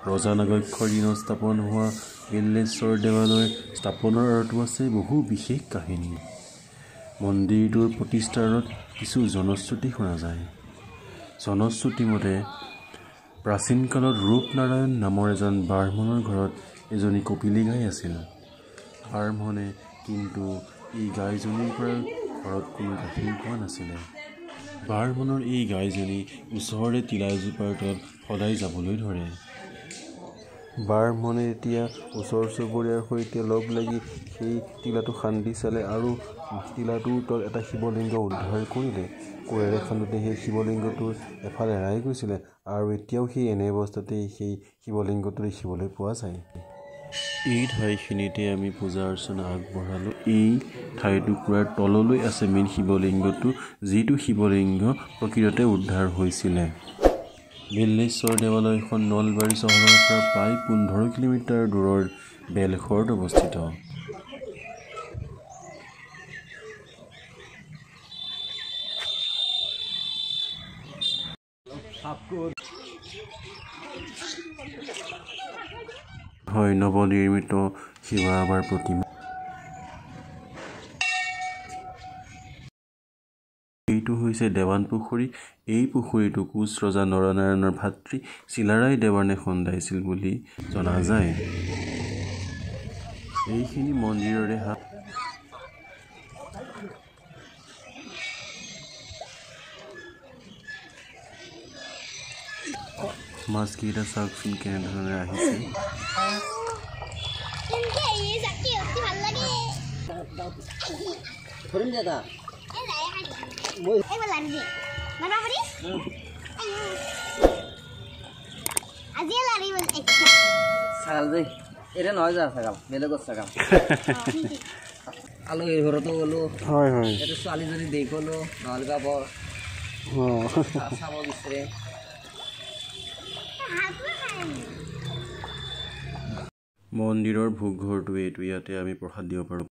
ৰজা নাগক্ষৰ দিনত স্থাপন হোৱা বিল্লেশ্বৰ দেৱালয় স্থাপনৰ আঁৰতো আছে বহু বিশেষ কাহিনী। মন্দিৰটোৰ প্ৰতিষ্ঠাৰত কিছু জনশ্ৰুতি শুনা যায়। জনশ্ৰুতি মতে প্ৰাচীন কালত ৰূপনাৰায়ণ নামৰ এজন ব্ৰাহ্মণৰ ঘৰত এজনী কপিলী গাই আছিল। ব্ৰাহ্মণে কিন্তু এই গাইজনীৰ পৰা ঘৰত কোনো গাখীৰ খোৱা নাছিলে। ব্ৰাহ্মণৰ এই গাইজনী ওচৰৰে তিলা এজোপাৰ তলত সদায় যাবলৈ ধৰে। ব্ৰাহ্মণে এতিয়া ওচৰ চুবুৰীয়াৰ সৈতে লগ লাগি সেই তিলাটো খান্দি চালে আৰু তিলাটোৰ তলত এটা শিৱলিংগ উদ্ধাৰ কৰিলে। কোৰেৰে খান্দোতে সেই শিৱলিংগটোৰ এফাল এৰাই গৈছিলে আৰু এতিয়াও সেই এনে অৱস্থাতেই সেই শিৱলিংগটো দেখিবলৈ পোৱা যায়। এই ঠাইখিনিতে আমি পূজা অৰ্চনা আগবঢ়ালোঁ। এই ঠাইটুকুৰাৰ তললৈ আছে মেইন শিৱলিংগটো, যিটো শিৱলিংগ প্ৰকৃততে উদ্ধাৰ হৈছিলে। বিল্লেশ্বৰ দেৱালয়খন নলবাৰী চহৰৰ পৰা প্ৰায় 15 কিলোমিটাৰ দূৰৰ বেলশৰত অৱস্থিত। হয় নৱনিৰ্মিত শিৱ বাবাৰ প্ৰতিমা। এইটো হৈছে দেৱান পুখুৰী। এই পুখুৰীটো কোচ ৰজা নৰনাৰায়ণৰ ভাতৃ চিলাৰায় দেৱানে খন্দাইছিল বুলি জনা যায়। এইখিনি মন্দিৰৰে হাত। মাছকেইটা চাওকচোন কেনেধৰণে আহিছে। আলহীৰ ঘৰতো গ'লো, ছোৱালীজনী দেখলো নলগাঁৱৰ চাব বিচাৰে। মন্দিৰৰ ভোগ ঘৰটো এইটো, ইয়াতে আমি প্ৰসাদ দিব পাৰোঁ।